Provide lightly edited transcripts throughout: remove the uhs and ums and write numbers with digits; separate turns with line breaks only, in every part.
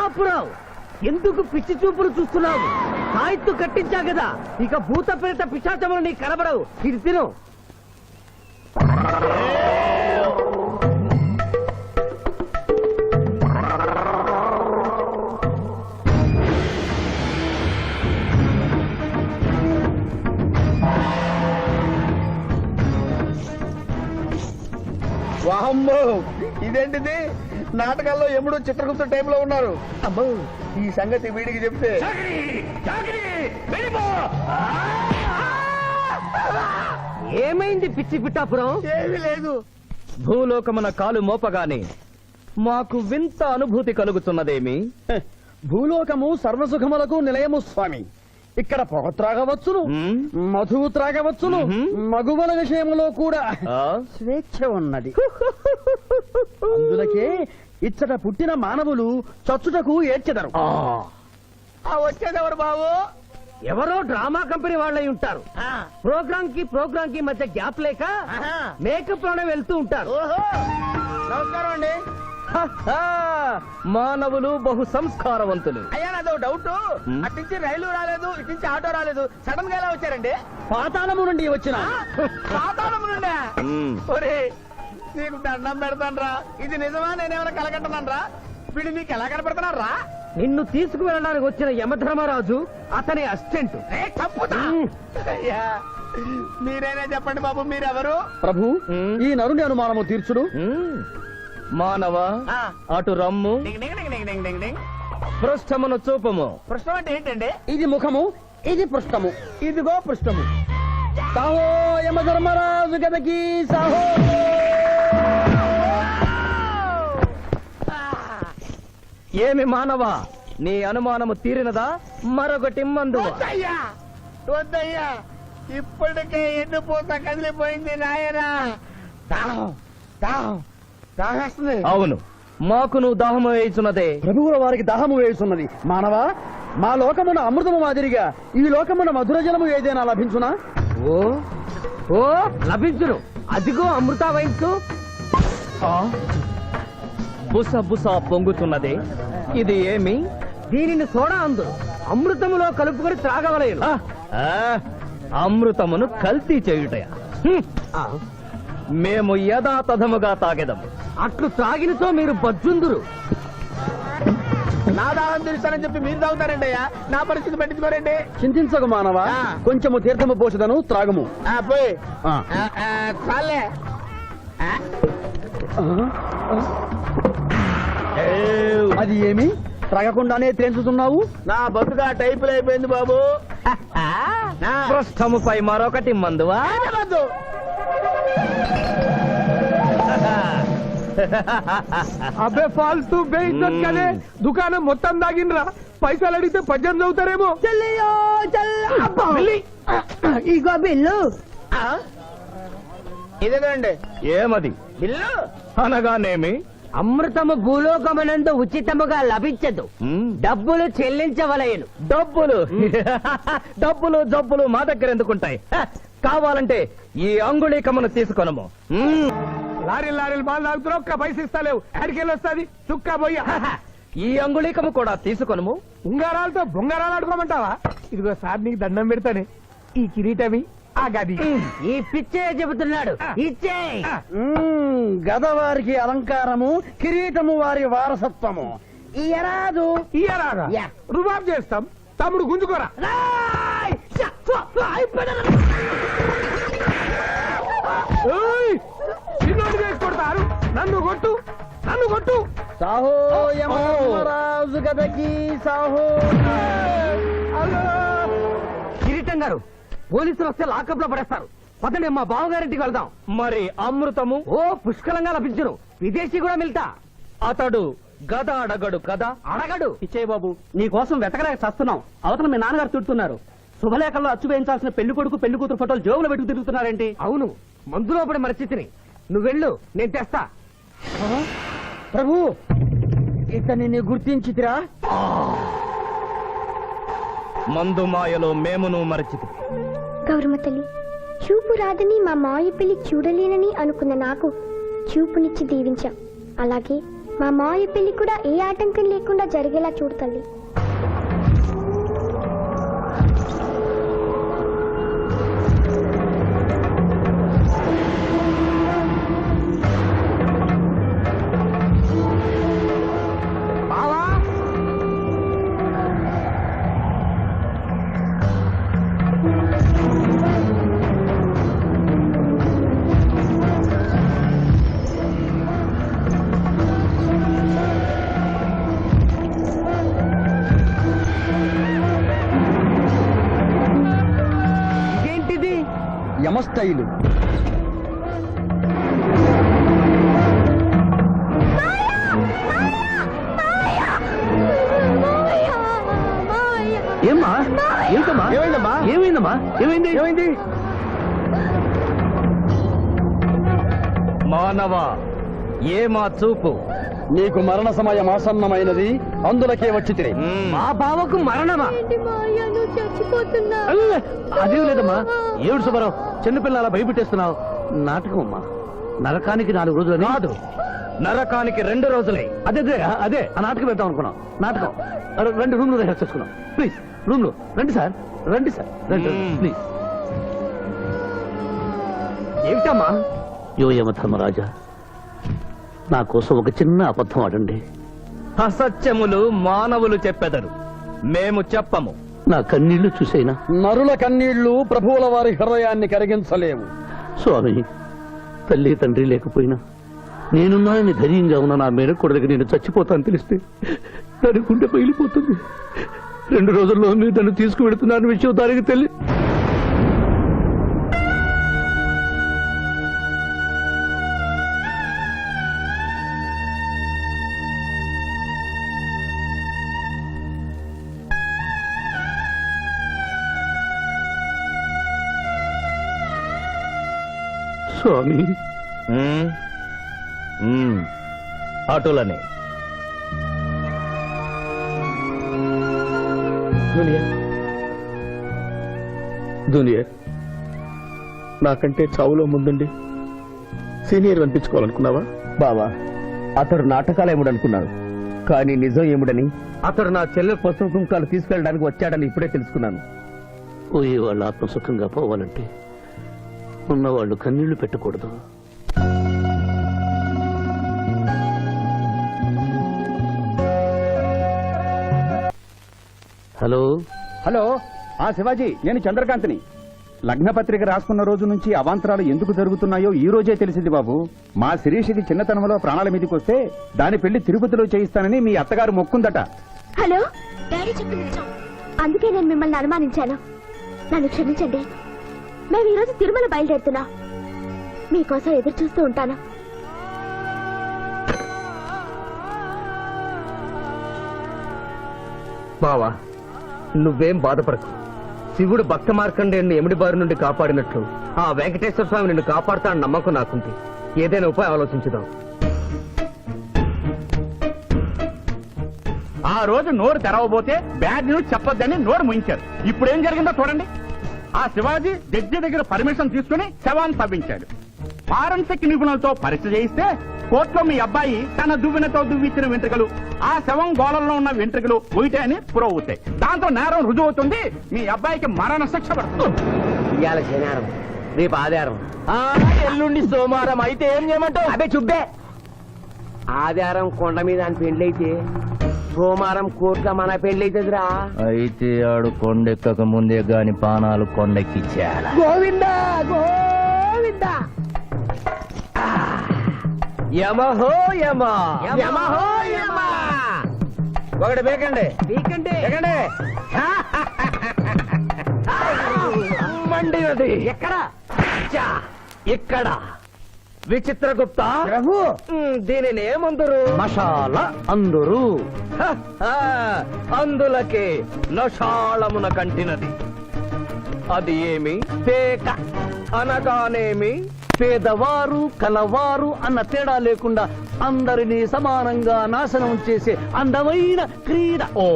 ఆపురావు, ఎందుకు పిచ్చి చూపులు చూస్తున్నావు? కాయత్తు కట్టించా కదా, ఇక భూత ప్రేత పిశాచములు నీకు కనబడవు. ఇది తిను.
వాహమ్మో, ఇదేంటిది? నాటకాల్లో ఎముడు చిత్రగుప్త టైంలో ఉన్నారు. అమ్మో, ఈ సంగతి వీడికి చెప్తే
ఏమైంది పిచ్చి పిట్టాపురం?
ఏమీ లేదు.
భూలోకమున కాలు మోపగానే మాకు వింత అనుభూతి కలుగుతున్నదేమి?
భూలోకము సర్వసుఖములకు నిలయము స్వామి. ఇక్కడ పొగ త్రాగవచ్చును, మధువు త్రాగవచ్చును, మగువల విషయంలో కూడా స్వేచ్ఛ ఉన్నది. అందులకే ఇచ్చట పుట్టిన మానవులు చచ్చుటకు ఏడ్చెదరు. వచ్చేదెవరు బాబు?
ఎవరో డ్రామా కంపెనీ వాళ్ళై ఉంటారు. ప్రోగ్రామ్ కి మధ్య గ్యాప్ లేక మేకప్ లోనే వెళ్తూ ఉంటారు.
నమస్కారం అండి.
మానవులు బహు సంస్కారవంతులు.
అయ్యా, నాదో డౌట్. అట్నుంచి రైలు రాలేదు, ఇట్నుంచి ఆటో రాలేదు, సడన్ గా ఎలా వచ్చారండి? పాతాళము నుండి వచ్చిన. పాతాళము నుండి? ఒరే, నీకు దండం పెడతానరా, ఇది నిజమా? నేనేమైనా కలగంటున్నానరా? వీడు నీకు ఎలా కనపడుతున్నారా?
నిన్ను తీసుకువెళ్ళడానికి వచ్చిన యమధర్మరాజు అతని అసిస్టెంట్.
అయ్యా, మీరైనా చెప్పండి బాబు, మీరెవరు?
ప్రభు,
ఈ నరుని అనుమానము తీర్చుడు.
మానవ, అటు రమ్ము, పృష్ఠమును చూపము.
పృష్ఠం అంటే ఏంటండి? ఇది ముఖము, ఇది పృష్ఠము, ఇదిగో పృష్ఠము. సాహో యమధర్మరాజు గదకి సాహో.
ఏమి మానవ, నీ అనుమానము తీరినదా? మరొకటి మందు.
వద్దయ్యా, వద్దయ్యా, ఇప్పటికే ఎండిపోత కదిలిపోయింది నాయనా. దాహం దాహం దాహేస్తుంది.
అవును, మాకు నువ్వు దాహము వేయుచున్నదే.
ప్రభువుల వారికి దాహము వేయుచున్నది. మానవా, మా లోకమున అమృతము మాదిరిగా ఈ లోకమున మధుర జలము ఏదైనా లభించునా?
ఓ ఓ లభించును. అదిగో అమృత వయస్సు.
బుస బుస పొంగుతున్నదే, ఇది ఏమి?
దీనిని సోడా అందు అమృతములో కలుపుకొని త్రాగవలేను.
అమృతమును కల్తీ చేయుటయా? మేము యథాతథముగా తాగెదము.
అట్లు త్రాగినతో మీరు బజ్జుందురు.
నా దాహం తీరుస్తానని చెప్పి మీరు తాగుతారండి అయ్యా. నా పరిస్థితి పట్టించుకోరండి. చింతించకు మానవా, కొంచెము తీర్థము పోషదను, త్రాగము. పోయి చాలే. అది ఏమి? త్రాగకుండానే తేల్చుతున్నావు? నా బతుగా టైపులు అయిపోయింది బాబు.
పృష్ఠముపై మరొకటి మందువా?
అబ్బే ఫాల్తూ బేయిజ్జత్ కదే, దుకాణం మొత్తం దాగినరా. పైసలు అడిగితే పద్యం చదువుతారేమో.
ఇగో బిల్లు.
ఇదేనండి
ఏమది?
బిల్లు
అనగానేమి?
అమృతము భూలోకమునందు ఉచితముగా లభించదు, డబ్బులు చెల్లించవలయను.
డబ్బులు డబ్బులు జబ్బులు మా దగ్గర ఎందుకుంటాయి? కావాలంటే ఈ అంగుళీకమును తీసుకొనము.
లారీలు బాగా తాగుతున్నావు, ఒక్క పైస ఇస్తలేవు. అడికెళ్ళి వస్తుంది చుక్క బొయ్య.
ఈ అంగుళీకము కూడా తీసుకొనము.
ఉంగరాలతో బొంగరాలు ఆడుకోమంటావా? ఇదిగో సార్, నీకు దండం పెడతానే. ఈ కిరీటమి, ఆ గది. ఈ పిచ్చే చెబుతున్నాడు, ఇచ్చే.
గద వారికి అలంకారము, కిరీటము వారి వారసత్వము. ఇయరాదు
ఇయరాదా? రుబాబ్ చేస్తాం. తమ్ముడు గుంజుకోరా. చిన్నోడు వేసి కొడతారు. నన్ను కొట్టు, నన్ను కొట్టు.
సాహో యమధర్మరాజు గదకి సాహో.
కిరీటం గారు, పోలీసులు వస్తే లాకప్ లో పడేస్తారు. పదండి, మా బావగారింటికి వెళ్దాం.
మరి అమృతము?
ఓ పుష్కలంగా లభించును. విదేశీ కూడా మిల్తా.
అతడు గద అడగడు కదా?
అడగడు.
ఇచ్చే బాబు, నీ కోసం వెతకలేక చస్తున్నాం. అవతల మీ నాన్నగారు తిడుతున్నారు. శుభలేఖల్లో అచ్చు వేయించాల్సిన పెళ్లి కొడుకు పెళ్లి కూతురు ఫోటోలు జోగులు పెట్టుకు తిరుగుతున్నారేంటి?
అవును, మందులో పడి మరచితిని. నువ్వెళ్ళు, నేను తెస్తా.
ప్రభు, ఇతన్ని గుర్తించితిరా?
మందు మాయలో మేమును మరచితి.
గౌరమ్మ తల్లి, చూపు రాదని మా మాయ పెళ్లి చూడలేనని అనుకున్న నాకు చూపునిచ్చి దీవించాం. అలాగే మా మావయ్య పెళ్లి కూడా ఏ ఆటంకం లేకుండా జరిగేలా చూడు తల్లి.
ఇదేంటిది?
యమస్థైలు.
ఏమ్మా? ఏంటమ్మా?
ఏమైందమ్మా?
ఏమైందమ్మా? ఏమైంది?
ఏమైంది?
మానవ ఏ మా చూపు
నీకు మరణ సమయం ఆసన్నమైనది, అందులకే వచ్చి తిని.
మా బావకు మరణమా?
చచ్చిపోతున్నా.
అదేం లేదమ్మా. ఏడు సుబ్బారావు, చిన్నపిల్లల భయపెట్టేస్తున్నావు. నాటకం అమ్మా. నరకానికి 4 రోజులు
కాదు, నరకానికి 2 రోజులే.
అదే అదే ఆ నాటకం వెళ్తాం అనుకున్నాం. నాటకం 2 రూమ్లు రిహార్స్ చేసుకున్నాం. ప్లీజ్ రూమ్ లో రండి సార్, రండి సార్, రండి ప్లీజ్. ఏమిటమ్మా? యో యమధర్మరాజా, నా కోసం ఒక చిన్న అబద్ధం ఆడండి.
అసత్యములు మానవులు చెప్పెదరు, మేము చెప్పము.
నా కన్నీళ్లు చూసైనా.
నరుల కన్నీళ్లు ప్రభువుల వారి హృదయాన్ని కరిగించలేవు.
స్వామి, తల్లి తండ్రి లేకపోయినా నేనున్నానని ధైర్యంగా ఉన్న నా మేనకోడలికి నేను చచ్చిపోతాను తెలిస్తే దాని గుండె పగిలిపోతుంది. 2 రోజుల్లో మీరు నన్ను తీసుకువెడుతున్నారని విషయం దానికి తెలియ. స్వామి,
ఉమ్, ఉమ్, అటులనే.
జూనియర్, నాకంటే చావులో ముందుండి సీనియర్ అనిపించుకోవాలనుకున్నావా?
బావా, అతడు నాటకాలు ఏముడనుకున్నాడు, కానీ నిజం ఏముడని, అతడు నా చెల్లె పసుపు కుంకాలు తీసుకెళ్ళడానికి వచ్చాడని ఇప్పుడే తెలుసుకున్నాను.
పోయే వాళ్ళు ఆత్మసుఖంగా పోవాలంటే ఉన్నవాళ్ళు కన్నీళ్లు పెట్టకూడదు. హలో
హలో, శివాజీ, నేను చంద్రకాంత్ని. లగ్నపత్రిక రాసుకున్న రోజు నుంచి అవాంతరాలు ఎందుకు జరుగుతున్నాయో ఈ రోజే తెలిసింది బాబు. మా శిరీషకి చిన్నతనంలో ప్రాణాల మీదకి వస్తే దాని పెళ్లి తిరుపతిలో చేయిస్తానని మీ అత్తగారు మొక్కుందట.
హలో, డాడీ చెప్పింది నిజం. అందుకే నేను మిమ్మల్ని అనుమానించాను. నన్ను క్షమించండి. మేము ఈరోజు తిరుమల బయలుదేరుతున్నాం. మీకోసం ఎదురు చూస్తూ ఉంటాను.
బావా, నువ్వేం బాధపడకు. శివుడు భక్త మార్కండేయుని ఎమిడి బారి నుండి కాపాడినట్లు ఆ వెంకటేశ్వర స్వామి నిన్ను కాపాడుతాడని నమ్మకం నాకుంది. ఏదైనా ఉపాయం ఆలోచించుదాం.
ఆ రోజు నోరు తెరవబోతే బ్యాడ్ న్యూస్ చెప్పొద్దని నోరు ముయించారు. ఇప్పుడు ఏం జరిగిందో చూడండి. ఆ శివాజీ జడ్జి దగ్గర పర్మిషన్ తీసుకుని శవాన్ని తవ్వించాడు. ఫారెన్సిక్ నిపుణులతో పరీక్ష చేయిస్తే కోర్టులో మీ అబ్బాయి తన దువ్వెనతో దువ్విచ్చిన వెంట్రుకలు ఆ శవం గోళంలో ఉన్న వెంట్రుకలు ఒకటే అని ప్రూవ్ అవుతాయి. దాంతో నేరం రుజువు అవుతుంది. మీ అబ్బాయికి మరణ శిక్ష పడుతుంది.
ఇవాళ శనివారం, రేపు ఆదివారం,
ఎల్లుండి సోమవారం అయితే ఏం చేయమంటావు?
అదే చుబ్బే. ఆదివారం కొండ మీద అని పెళ్ళైతే సోమవారం కోర్టులో మన పెళ్ళైతుందిరా.
అయితే ఆడు కొండెక్కక ముందే గాని పానాలు కొండెక్కిచ్చేయాల.
గోవిందా గోవిందా.
యమహో యమ,
యమహో యమ.
ఒకటి బేకండి,
వీకండి
బేకండి. మండినది
ఎక్కడ?
చా, ఇక్కడ. విచిత్రగుప్త
ప్రభు,
దీనిని ఏమందరు?
మషాల అందరూ
అందులకే నషాళమున కంటినది. అది ఏమి?
పేక.
అనగానేమి?
పేదవారు కలవారు అన్న తేడా లేకుండా అందరినీ సమానంగా నాశనం చేసే అందమైన క్రీడ.
ఓ,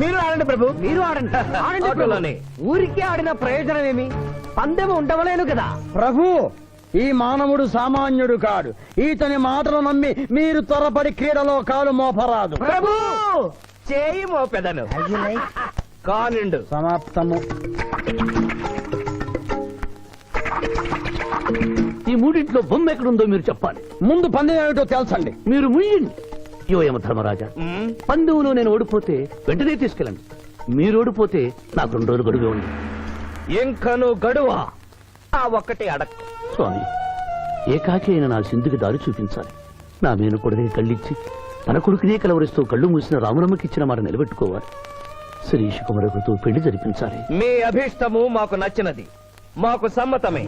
మీరు ఆడండి ప్రభు, మీరు ఆడండి. ఆడండి ప్రభు.
అటులనే.
ఊరికి ఆడిన ప్రయోజనం ఏమి? పందెం ఉండవలేను కదా.
ప్రభు,
ఈ మానవుడు సామాన్యుడు కాడు. ఈతని మాటలు నమ్మి మీరు త్వరపడి క్రీడలో కాలు మోపరాదు.
ప్రభు చేయి మోపెదను కానిండు.
సమాప్తము.
ఈ మూడింట్లో బొమ్మ ఎక్కడుందో మీరు చెప్పాలి.
ముందు పందెం ఏమిటో తెలుసండి.
మీరు ముయ్యండి. యో యమ ధర్మరాజా, పందెంలో నేను ఓడిపోతే వెంటనే తీసుకెళ్ళండి. మీరు ఓడిపోతే నాకు 2 రోజులు గడువే ఉంది.
ఇంకను గడువా ఆ ఒక్కటి అడక్.
స్వామి, ఏకాకి అయిన నా సింధుకి దారి చూపించాలి. నా మేను కొడుకుని కళ్ళిచ్చి తన కొడుకునే కలవరిస్తూ కళ్ళు మూసిన రాములమ్మకి ఇచ్చిన మాట నిలబెట్టుకోవాలి. శిరీష్ కుమారుడితో పెళ్లి జరిపించాలి.
మీ అభీష్టము మాకు నచ్చినది, మాకు సమ్మతమే.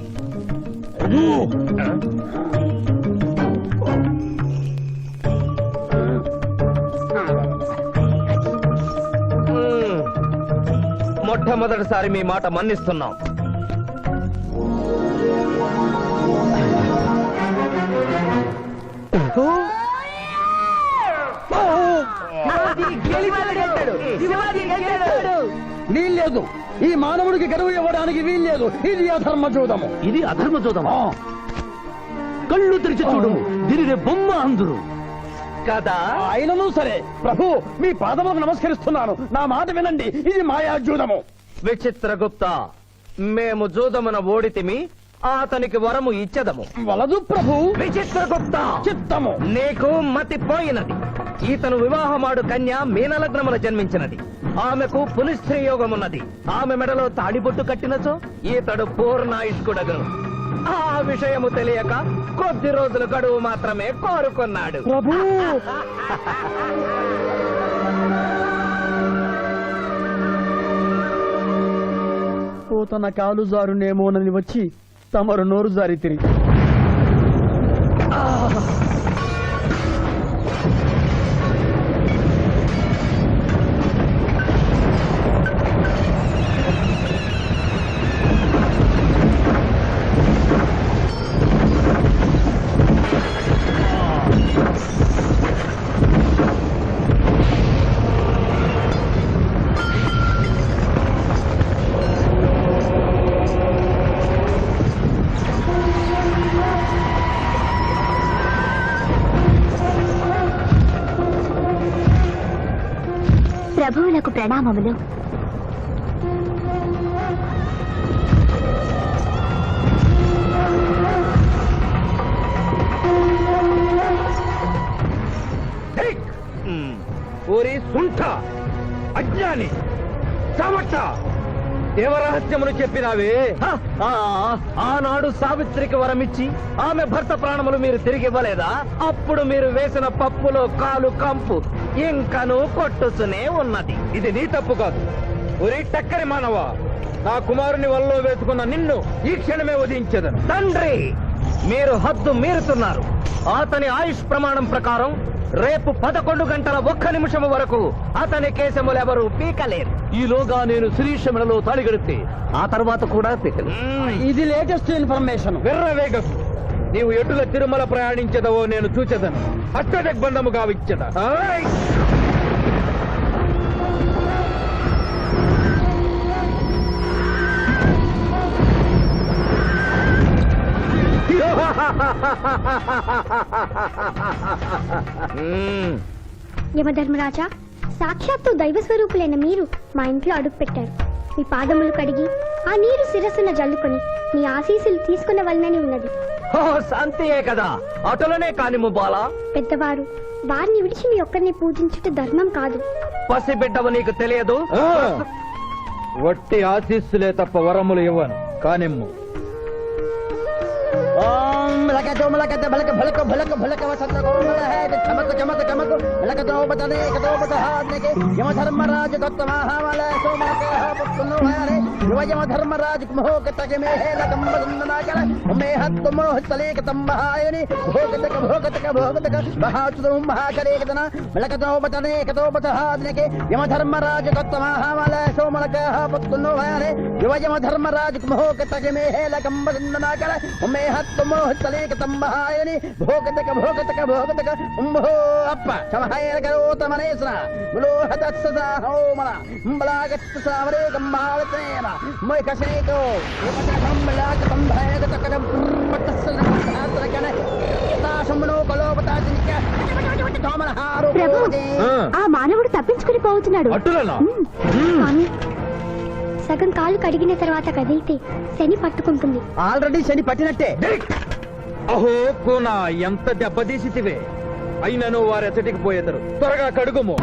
మొట్టమొదటిసారి మీ మాట మన్నిస్తున్నాం.
వీల్లేదు. ఈ మానవుడికి గడువు ఇవ్వడానికి వీల్లేదు. ఇది అధర్మ చూడము.
ఇది అధర్మ చూదమా? కళ్ళు తెరిచి చూడము, దీనినే బొమ్మ అందురు
కదా.
అయినను సరే ప్రభు, మీ పాదములకు నమస్కరిస్తున్నాను. నా మాట వినండి. ఇది మాయా జూదము.
విచిత్రగుప్త, మేము జూదమున ఓడితిమి, అతనికి వరము ఇచ్చదము.
వలదు ప్రభు.
విచిత్రగుప్త,
చిత్తము.
నీకు మతి పోయినది. ఈతను వివాహమాడు కన్య మీనలగ్నమున జన్మించినది. ఆమెకు పునిస్త్రీ యోగమున్నది. ఆమె మెడలో తాడిబొట్టు కట్టినచో ఈతడు పూర్ణాయుష్కుడగను. ఆ విషయము తెలియక కొద్ది రోజుల గడువు మాత్రమే కోరుకున్నాడు.
ప్రభు, తన కాలు జారునేమోనని వచ్చి తమరు నోరు జారి తిరిగి
ప్రభువులకు ప్రణామములు.
ఓరి సుంఠ, అజ్ఞాని, చమట, దేవరహస్యమును చెప్పినావే. ఆనాడు సావిత్రికి వరమిచ్చి ఆమె భర్త ప్రాణములు మీరు తిరిగి ఇవ్వలేదా? అప్పుడు మీరు వేసిన పప్పులో కాలు కంపు ఇంకను కొట్టుసునే ఉన్నది. ఇది నీ తప్పు కాదు. ఒరి టక్కరి మానవ, నా కుమారుని వల్లో వేసుకున్న నిన్ను ఈ క్షణమే వధించదను. తండ్రి, మీరు హద్దు మీరుతున్నారు. అతని ఆయుష్ ప్రమాణం ప్రకారం రేపు 11 గంటల 1 నిమిషం వరకు అతని కేశములెవరూ పీకలేరు.
ఈలోగా నేను శిరీష మెడలో తాళి గడితే ఆ తర్వాత కూడా పీకలు.
ఇది లేటెస్ట్ ఇన్ఫర్మేషన్.
విర్రవేగం. నీవు ఎటుల తిరుమల ప్రయాణించదవో నేను చూచెదను. అష్టదిగ్బంధము గావిచ్చద.
యమధర్మరాజా, సాక్షాత్తు దైవ స్వరూపులైన మీరు మా ఇంట్లో అడుగు పెట్టారు. మీ పాదములు కడిగి ఆ నీరు శిరస్సున జల్లుకొని మీ ఆశీస్సులు తీసుకున్న వలనని ఉన్నది.
శాంతియే కదా, అటులనే కానిము బాలా.
పెద్దవారు, వారిని విడిచి మీ ఒక్కరిని పూజించుట ధర్మం కాదు.
పసిబిడ్డవు నీకు తెలియదు. వట్టి ఆశీస్సులే తప్ప వరములు ఇవ్వను. కానిమ్ము.
మలకతో మలకత బలక భలక భలక భలక వసంత గోమల హే చమక చమక చమక మలకతో బతనే కతో బతహాద్నకే యమ ధర్మరాజ దత్త మహామల సోమక పుత్తును హరే యువ ధర్మరాజ మోహకతక మే హే లకం బదనాకల మే హత్ మోహతలేక తంబహాయని భోగతక బహాతుదు మహాకరేకతన మలకతో బతనే కతో బతహాద్నకే యమ ధర్మరాజ దత్త మహామల సోమక పుత్తును హరే యువ ధర్మరాజ మోహకతక మే హే లకం బదనాకల మే హత్ మోహతలేక తంబహాయని భోగతక ఉంభో అప్ప సమహాయన కరోతమనేశ్వర ములోహతత్సదా హోమల అంబలాగత్త సావరే కంబాలతేన మై కసేతో యమత కంబలాక సంభాయక తకరం పట్టస్సన
ప్రభు ఆ మానవుడు తప్పించుకుని పోతున్నాడు
అట్టులనా
స్వామి సగం కాలు కడిగిన తర్వాత కదిలితే శని పట్టుకుంటుంది
ఆల్రెడీ శని పట్టినట్టే.
అహో కూనా ఎంత దెబ్బతీసితివే అయినను వారెచ్చటికి పోయేదరు త్వరగా కడుగుము